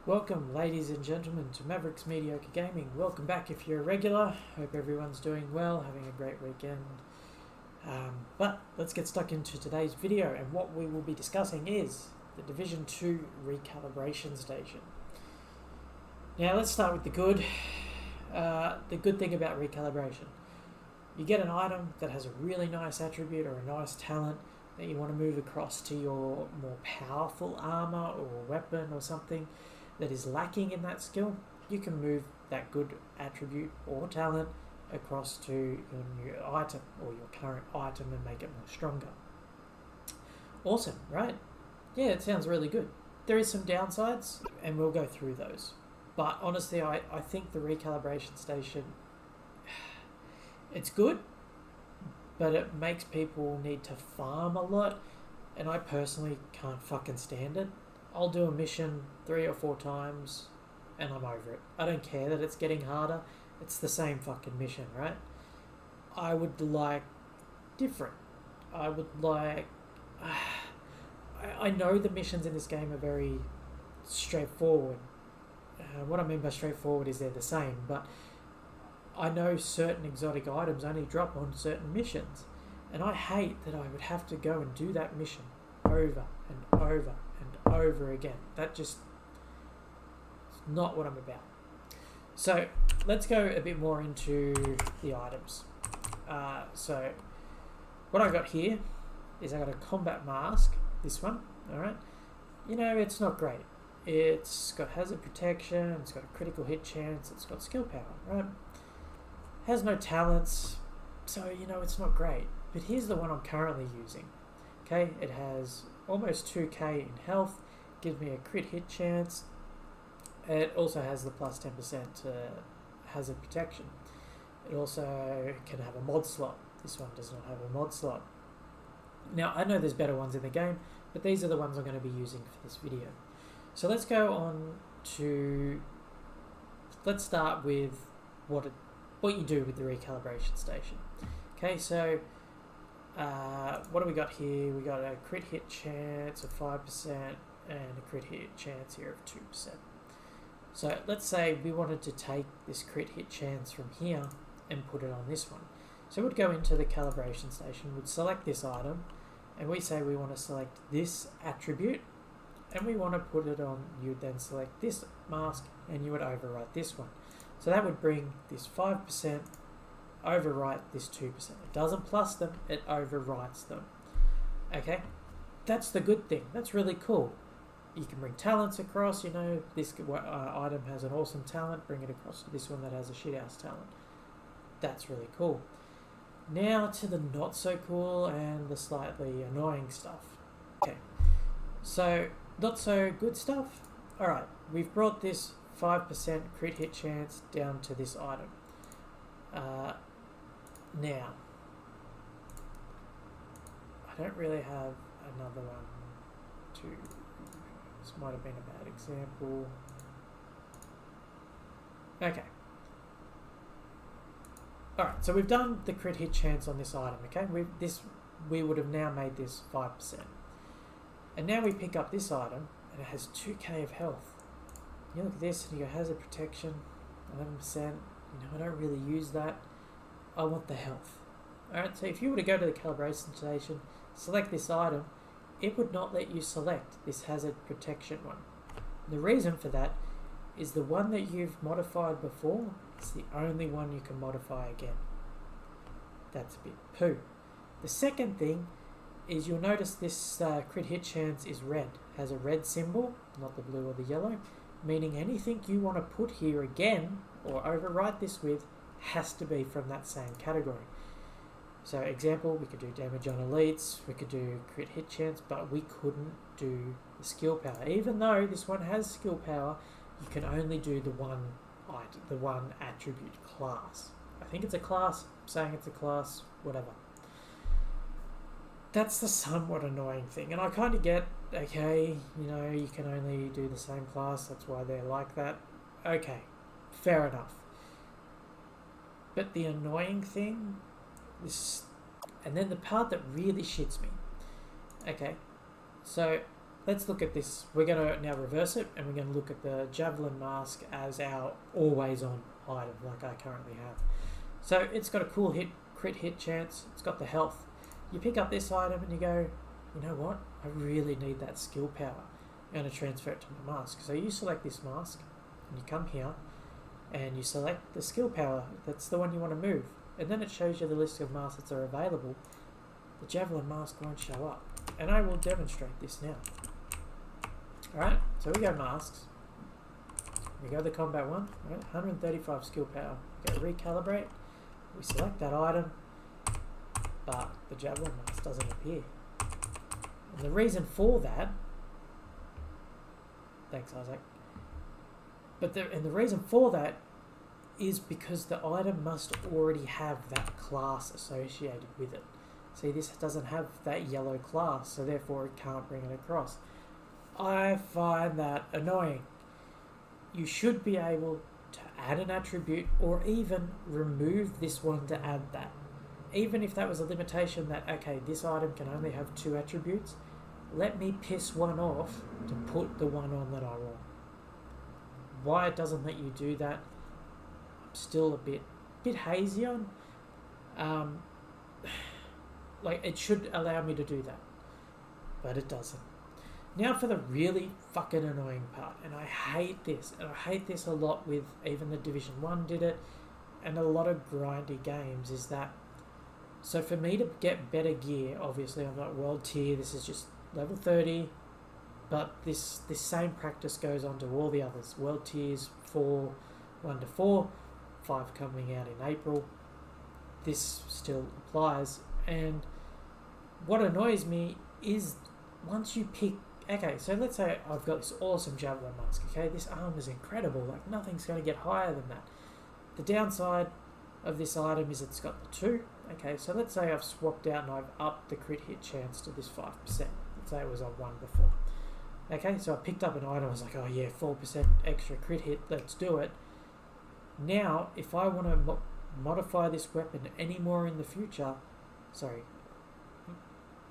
Welcome, ladies and gentlemen, to Mavericks Mediocre Gaming. Welcome back if you're a regular. Hope everyone's doing well, having a great weekend. But let's get stuck into today's video, and what we will be discussing is the Division 2 Recalibration Station. Now let's start with the good. The good thing about recalibration. You get an item that has a really nice attribute or a nice talent that you want to move across to your more powerful armor or weapon or something that is lacking in that skill. You can move that good attribute or talent across to your new item or your current item and make it more stronger. Awesome, right? Yeah, it sounds really good. There is some downsides and we'll go through those. But honestly, I think the recalibration station, it's good, but it makes people need to farm a lot, and I personally can't fucking stand it. I'll do a mission 3 or 4 times and I'm over it. I don't care that it's getting harder. It's the same fucking mission, right? I would like different. I would like... I know the missions in this game are very straightforward. What I mean by straightforward is they're the same, but I know certain exotic items only drop on certain missions, and I hate that I would have to go and do that mission over and over and over again. That just is not what I'm about. So let's go a bit more into the items. So what I got here is I got a combat mask, this one, alright. You know, it's not great. It's got hazard protection, it's got a critical hit chance, it's got skill power, right? Has no talents, so you know it's not great. But here's the one I'm currently using. Okay, it has almost 2k in health, gives me a crit hit chance. It also has the plus 10% hazard protection. It also can have a mod slot. This one does not have a mod slot. Now I know there's better ones in the game, but these are the ones I'm going to be using for this video. So let's go on to, let's start with what you do with the recalibration station. Okay, so what do we got here? We got a crit hit chance of 5% and a crit hit chance here of 2%. So let's say we wanted to take this crit hit chance from here and put it on this one. So we'd go into the calibration station, we'd select this item, and we say we want to select this attribute, and we want to put it on, you'd then select this mask, and you would overwrite this one. So that would bring this 5%, overwrite this 2%. It doesn't plus them, it overwrites them. Okay, that's the good thing. That's really cool. You can bring talents across, you know, this item has an awesome talent, bring it across to this one that has a shithouse talent. That's really cool. Now to the not so cool and the slightly annoying stuff. Okay, so not so good stuff. Alright, we've brought this 5% crit hit chance down to this item. Now, I don't really have another one to... This might have been a bad example. Okay. Alright, so we've done the crit hit chance on this item, okay? We would have now made this 5%. And now we pick up this item, and it has 2k of health. You look at this, and you go hazard protection, 11%. You know, I don't really use that. I want the health. Alright, so if you were to go to the calibration station, select this item, it would not let you select this hazard protection one. The reason for that is the one that you've modified before is the only one you can modify again. That's a bit poo. The second thing is you'll notice this crit hit chance is red. Has a red symbol, not the blue or the yellow, meaning anything you want to put here again or overwrite this with has to be from that same category. So example, we could do damage on elites, we could do crit hit chance, but we couldn't do the skill power. Even though this one has skill power, you can only do the one item, the one attribute class. I think it's a class, I'm saying it's a class, whatever. That's the somewhat annoying thing, and I kind of get, okay, you know, you can only do the same class, that's why they're like that. Okay, fair enough. But the annoying thing, and then the part that really shits me. Okay, so let's look at this. We're going to now reverse it, and we're going to look at the Javelin Mask as our always-on item, like I currently have. So it's got a cool crit hit chance. It's got the health. You pick up this item and you go, you know what? I really need that skill power. I'm going to transfer it to my mask. So you select this mask, and you come here, and you select the skill power. That's the one you want to move. And then it shows you the list of masks that are available. The Javelin Mask won't show up. And I will demonstrate this now. Alright, so we go masks. We go the combat one, right? 135 skill power. We go recalibrate. We select that item, but the Javelin Mask doesn't appear. And the reason for that, thanks Isaac, the reason for that is because the item must already have that class associated with it. See, this doesn't have that yellow class, so therefore it can't bring it across. I find that annoying. You should be able to add an attribute or even remove this one to add that. Even if that was a limitation that, okay, this item can only have 2 attributes, let me piss one off to put the one on that I want. Why it doesn't let you do that, I'm still a bit hazy on. Like, it should allow me to do that, but it doesn't. Now for the really fucking annoying part, and I hate this a lot with even the Division 1 did it, and a lot of grindy games, is that, so for me to get better gear, obviously I'm not world tier, this is just level 30, but this same practice goes on to all the others. World tiers 4, 1 to 4, 5 coming out in April, this still applies. And what annoys me is once you pick, okay, so let's say I've got this awesome Javelin Mask, okay, this arm is incredible, like nothing's going to get higher than that. The downside of this item is it's got the 2, okay, so let's say I've swapped out and I've upped the crit hit chance to this 5%, let's say it was on 1 before. Okay, so I picked up an item, I was like, oh yeah, 4% extra crit hit, let's do it. Now, if I want to modify this weapon any more in the future,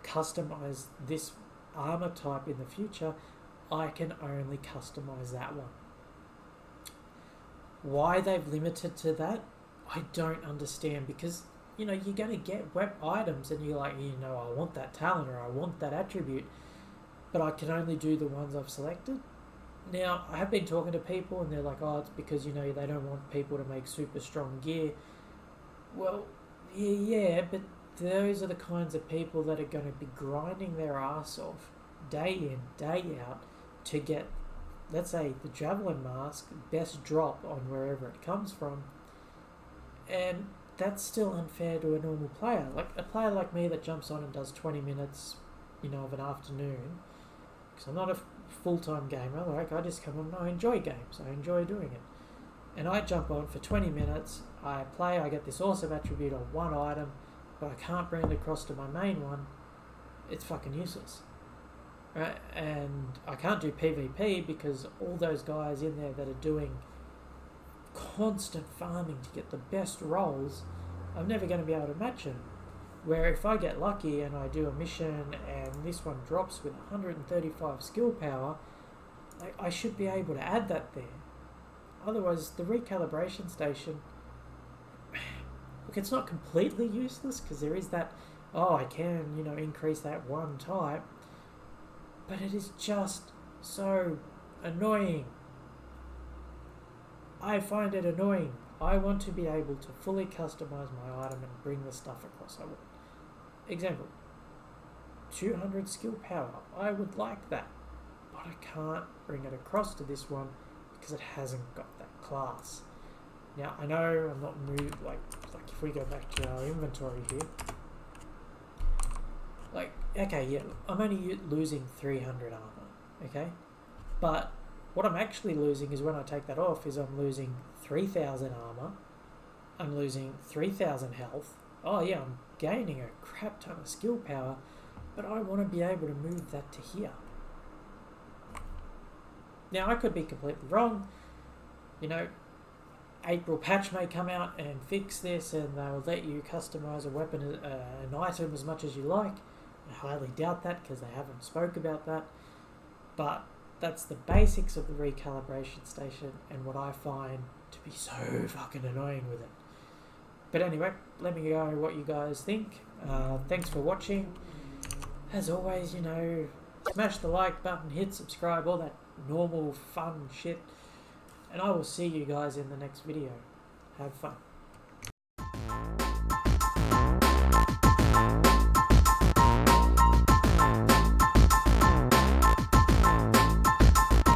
customize this armor type in the future, I can only customize that one. Why they've limited to that, I don't understand, because you're going to get web items and you're like, I want that talent or I want that attribute, but I can only do the ones I've selected. Now, I have been talking to people and they're like, oh, it's because, they don't want people to make super strong gear. Well, yeah, but those are the kinds of people that are going to be grinding their ass off day in, day out to get, let's say, the Javelin Mask best drop on wherever it comes from. And that's still unfair to a normal player. Like a player like me that jumps on and does 20 minutes, of an afternoon, because I'm not a full-time gamer, like I just come on and I enjoy games, I enjoy doing it. And I jump on for 20 minutes, I play, I get this awesome attribute on one item, but I can't bring it across to my main one, it's fucking useless. Right? And I can't do PvP because all those guys in there that are doing constant farming to get the best rolls, I'm never going to be able to match them. Where if I get lucky and I do a mission and this one drops with 135 skill power, I should be able to add that there. Otherwise, the recalibration station, look, it's not completely useless because there is that, I can, increase that one type, but it is just so annoying. I find it annoying. I want to be able to fully customize my item and bring the stuff across I want. Example, 200 skill power. I would like that, but I can't bring it across to this one because it hasn't got that class. Now, I know I'm not moved, like if we go back to our inventory here, okay, yeah, I'm only losing 300 armor, okay? But what I'm actually losing is when I take that off is I'm losing 3,000 armor, I'm losing 3,000 health. Oh yeah, I'm gaining a crap ton of skill power, but I want to be able to move that to here. Now, I could be completely wrong. April patch may come out and fix this and they'll let you customize a weapon, an item as much as you like. I highly doubt that because they haven't spoke about that. But that's the basics of the recalibration station and what I find to be so fucking annoying with it. But anyway, let me know what you guys think. Thanks for watching. As always, you know, smash the like button, hit subscribe, all that normal fun shit. And I will see you guys in the next video. Have fun.